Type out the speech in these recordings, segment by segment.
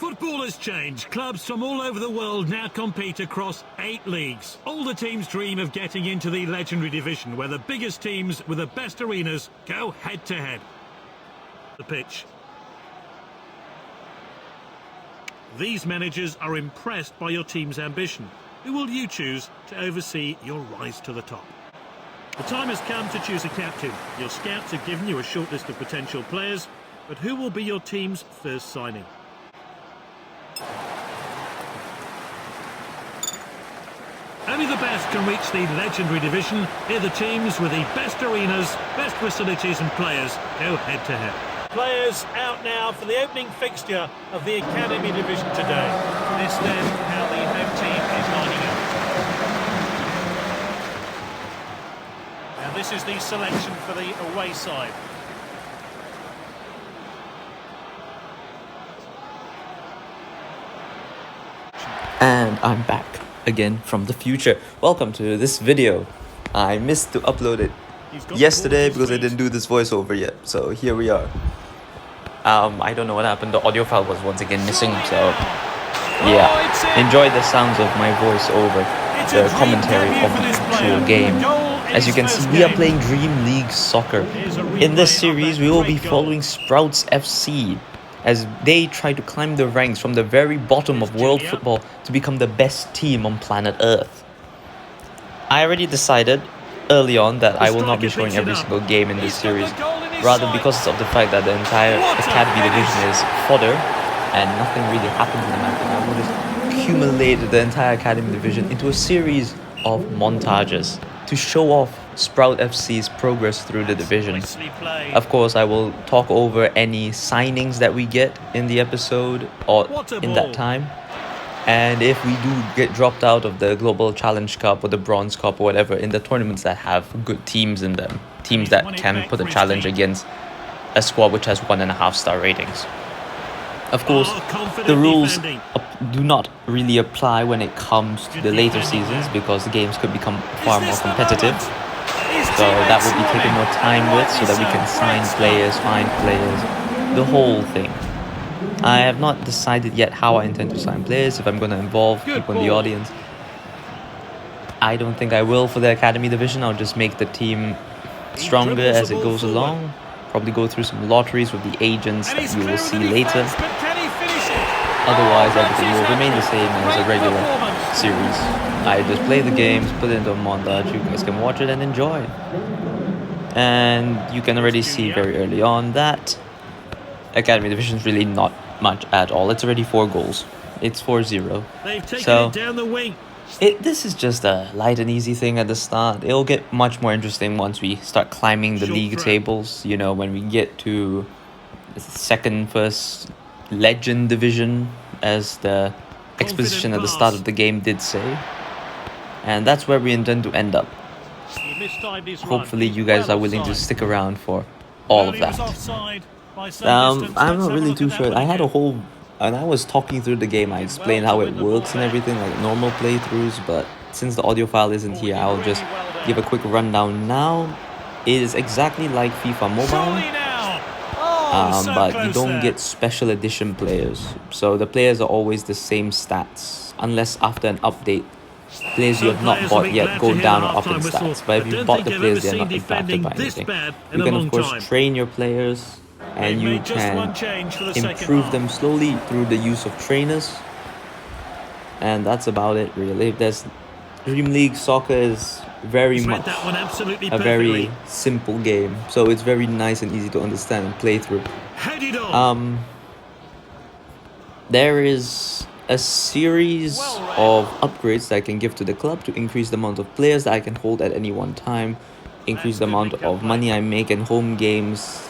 Football has changed. Clubs from all over the world now compete across 8 leagues. All the teams dream of getting into the legendary division, where the biggest teams with the best arenas go head-to-head. The pitch. These managers are impressed by your team's ambition. Who will you choose to oversee your rise to the top? The time has come to choose a captain. Your scouts have given you a short list of potential players, but who will be your team's first signing? Only the best can reach the legendary division. Here the teams with the best arenas, best facilities and players go head-to-head. Players out now for the opening fixture of the Academy Division today. This then how the home team is lining up. Now this is the selection for the away side. And I'm back again from the future. Welcome to this video. I missed to upload it yesterday because I didn't do this voiceover yet, so here we are. I don't know what happened. The audio file was once again missing, so yeah, enjoy the sounds of my voice over the commentary of the actual game. As you can see, we are playing Dream League Soccer. In this series, we will be following Sprouts FC as they try to climb the ranks from the very bottom of world football to become the best team on planet Earth. I already decided early on that I will not be showing every single game in this series, rather because of the fact that the entire Academy Division is fodder and nothing really happens in the match. I will just accumulate the entire Academy Division into a series of montages to show off Sprout FC's progress through the division. Of course, I will talk over any signings that we get in the episode or in that time. And if we do get dropped out of the Global Challenge Cup or the Bronze Cup or whatever, in the tournaments that have good teams in them, teams that can put a challenge against a squad which has 1.5-star ratings. Of course, the rules do not really apply when it comes to the later seasons because the games could become far more competitive. So that will be taken more time with so that we can sign players, find players, the whole thing. I have not decided yet how I intend to sign players, if I'm going to involve people in the audience. I don't think I will for the Academy Division. I'll just make the team stronger as it goes along. Probably go through some lotteries with the agents that you will see later. Otherwise, everything will remain the same as a regular series. I just play the games, put it into a montage, you guys can watch it and enjoy. And you can already see very early on that Academy Division is really not much at all. It's already 4 goals. It's 4-0. So this is just a light and easy thing at the start. It'll get much more interesting once we start climbing the league tables. You know, when we get to the second, first Legend Division, as the exposition at the start of the game did say. And that's where we intend to end up. Hopefully you guys are willing to stick around for all of that. I'm not really too sure. I had a whole... And I was talking through the game. I explained how it works and everything, like normal playthroughs. But since the audio file isn't here, I'll just give a quick rundown now. It is exactly like FIFA Mobile. But you don't get special edition players. So the players are always the same stats. Unless after an update, players you have not bought yet go down or up in stats. But if you bought the players, they are not impacted by anything. You can of course train your players, and you can improve them slowly through the use of trainers. And that's about it really. There's Dream League Soccer is very much a very simple game, so it's very nice and easy to understand and play through. There is a series of upgrades that I can give to the club to increase the amount of players that I can hold at any one time, increase the amount of money I make in home games.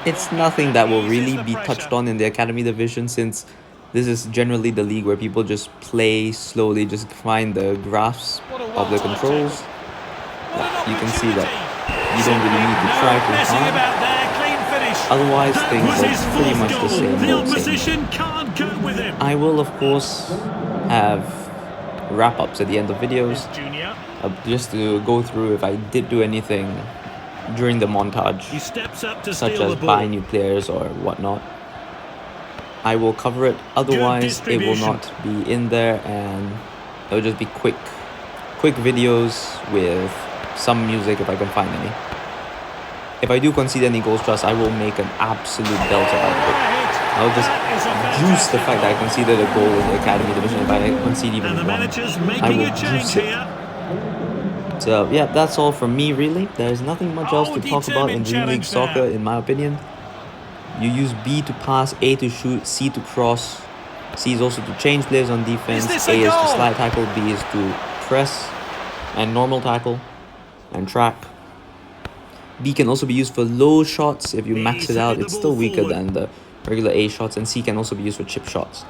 It's nothing that will really be touched on in the Academy Division, since this is generally the league where people just play slowly, just find the graphs of the controls. You can see that you don't really need to try too hard. Otherwise, things are pretty much the same. I will, of course, have wrap-ups at the end of videos, just to go through if I did do anything during the montage, such as buy new players or whatnot. I will cover it. Otherwise, it will distribution. not be in there, and it'll just be quick videos with some music if I can find any. If I do concede any goals, trust, I will make an absolute belter out of it. I'll just juice the fact that I conceded a goal in the Academy Division. If I concede even And the one, manager's I making will a change juice it. here. So yeah, that's all from me really. There's nothing much else to talk about in Determined Dream League challenge Soccer there. in my opinion. You use B to pass, A to shoot, C to cross. C is also to change players on defense. Is this A a is to goal? slide tackle, B is to press and normal tackle and track. B can also be used for low shots. If you max it out, it's still weaker than the regular A shots, and C can also be used for chip shots.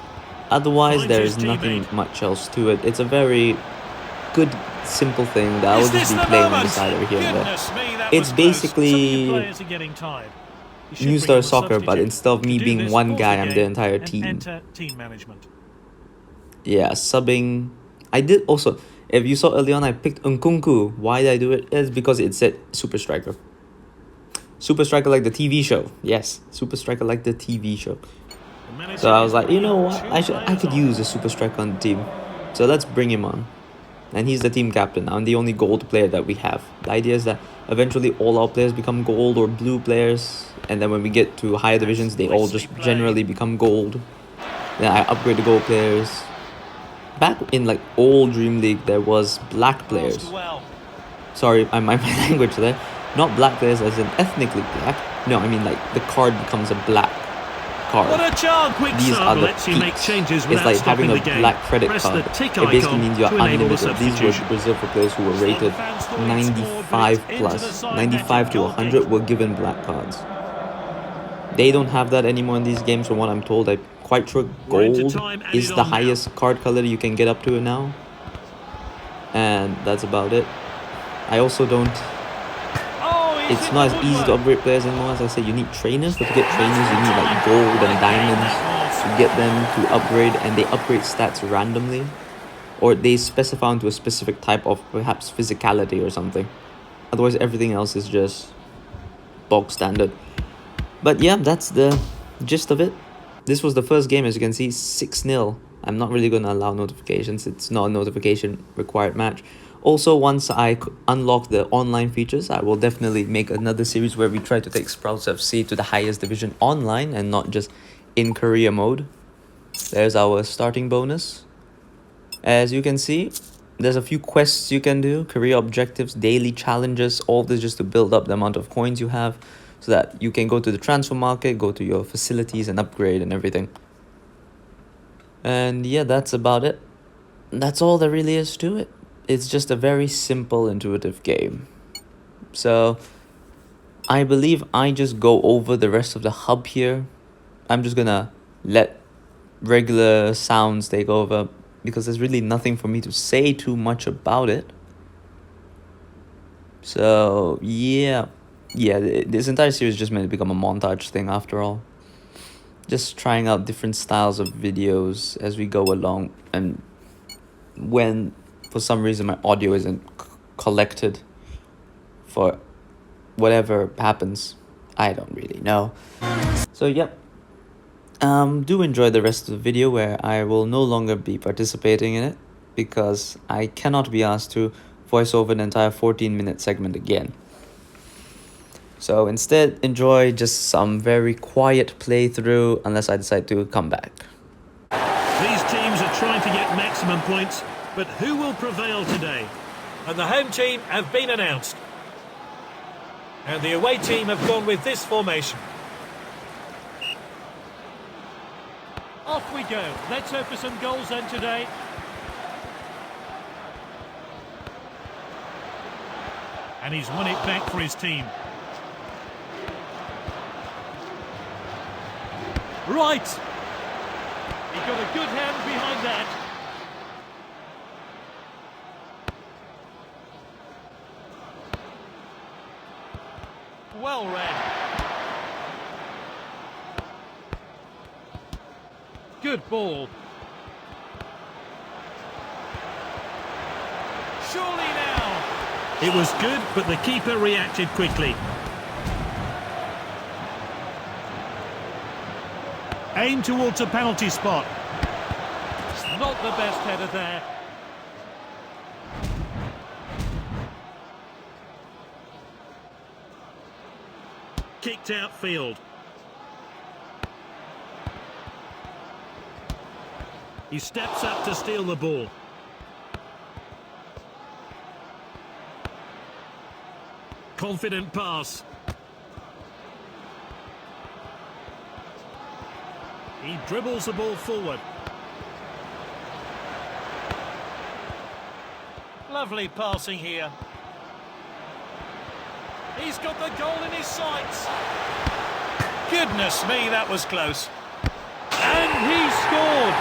Otherwise, Finds there his is nothing teammate. much else to it. It's a very good, simple thing that I will Is just this be the playing on the moment? side over here and there. Goodness me, that It's was close. basically Some of your players are getting tired. You should New bring Star on a Soccer, but substitute instead of to me do being this, one pause guy, the I'm the game entire and team. enter team management. Yeah, subbing. I did also, if you saw early on, I picked Nkunku. Why did I do it? It's because it said Super Striker. Super Striker like the TV show. Yes, Super Striker like the TV show. The manager So I was is like, you know bringing what? two I players could on. use a Super Striker on the team. So let's bring him on. And he's the team captain. I'm the only gold player that we have. The idea is that eventually all our players become gold or blue players. And then when we get to higher divisions, they all just generally become gold. Then I upgrade the gold players. Back in like old Dream League, there was black players. Crossed well. Sorry, I mind my language there. Not black players as in ethnically black. No, I mean like the card becomes a black card. What a chance! Quick These sub are the lets you make peaks. changes It's without like stopping having the a game. black credit Press card. the tick It basically icon means you're to enable the unlimited. These were substitution. reserved for players who were rated The fans thought he'd 95 scored, but it's into the plus. side 95 to netting 100 were given black cards. They don't have that anymore in these games from what I'm told. I'm quite sure We're into gold time, and is it the on now. highest card color you can get up to now. And that's about it. I also don't... It's not as easy to upgrade players anymore. As I said, you need trainers, but to get trainers you need like gold and diamonds to get them to upgrade, and they upgrade stats randomly, or they specify into a specific type of perhaps physicality or something. Otherwise everything else is just bog standard. But yeah, that's the gist of it. This was the first game, as you can see, 6-0. I'm not really going to allow notifications. It's not a notification required match. Also, once I unlock the online features, I will definitely make another series where we try to take Sprouts FC to the highest division online and not just in career mode. There's our starting bonus. As you can see, there's a few quests you can do, career objectives, daily challenges, all this just to build up the amount of coins you have so that you can go to the transfer market, go to your facilities and upgrade and everything. And yeah, that's about it. That's all there really is to it. It's just a very simple, intuitive game. So I believe I just go over the rest of the hub here. I'm just gonna let regular sounds take over because there's really nothing for me to say too much about it. So yeah, this entire series is just meant to become a montage thing after all. Just trying out different styles of videos as we go along, and when for some reason my audio isn't collected for whatever happens, I don't really know. So yep, do enjoy the rest of the video where I will no longer be participating in it because I cannot be asked to voice over an entire 14-minute segment again. So instead, enjoy just some very quiet playthrough unless I decide to come back. These teams are trying to get maximum points, but who will prevail today? And the home team have been announced. And the away team have gone with this formation. Off we go. Let's hope for some goals then today. And he's won it back for his team. Right. He got a good hand behind that. Well read. Good ball. Surely now. It was good, but the keeper reacted quickly. Aim towards a penalty spot. Not the best header there. Kicked outfield. He steps up to steal the ball. Confident pass. He dribbles the ball forward. Lovely passing here. He's got the goal in his sights. Goodness me, that was close. And he scored.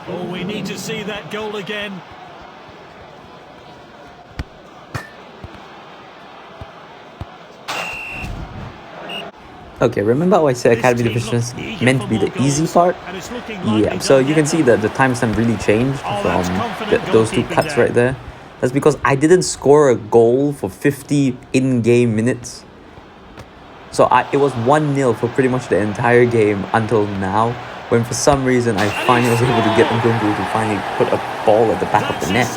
Oh, we need to see that goal again. Okay, remember how I said Academy Division is meant to be the easy part? Yeah, so you can see that the timestamp really changed from those two cuts right there. That's because I didn't score a goal for 50 in-game minutes. So it was 1-0 for pretty much the entire game until now, when for some reason I finally was able to get Nkunku to finally put a ball at the back of the net.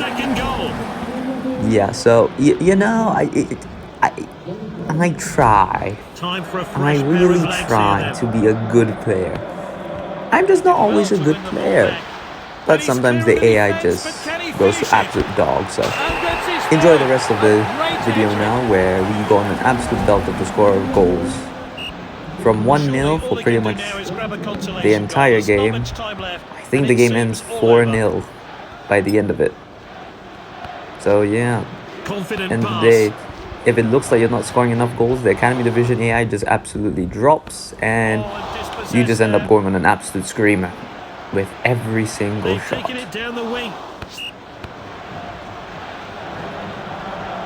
Yeah, so, you know, I try. I really try to be a good player. I'm just not always a good player. But sometimes the AI just goes to absolute dog. So enjoy the rest of the video now, where we go on an absolute belt of the score of goals. From 1-0 for pretty much the entire game. I think the game ends 4-0 by the end of it. So yeah. And today, if it looks like you're not scoring enough goals, the Academy Division AI just absolutely drops, and you just end up going on an absolute screamer with every single shot. Taking it down the wing.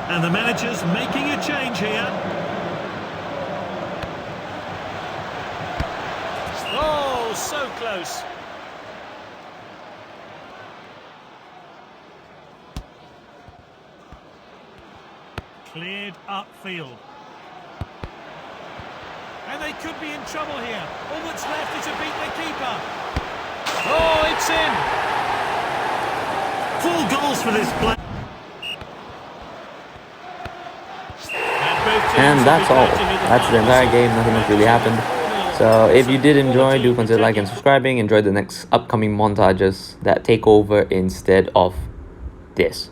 And the manager's making a change here. Oh, so close. Cleared upfield. And they could be in trouble here. All that's left is to beat the keeper. Oh, it's in. 4 goals for this play. And that's all. That's the entire game. Nothing much really happened. So if you did enjoy, do consider liking and subscribing. Enjoy the next upcoming montages that take over instead of this.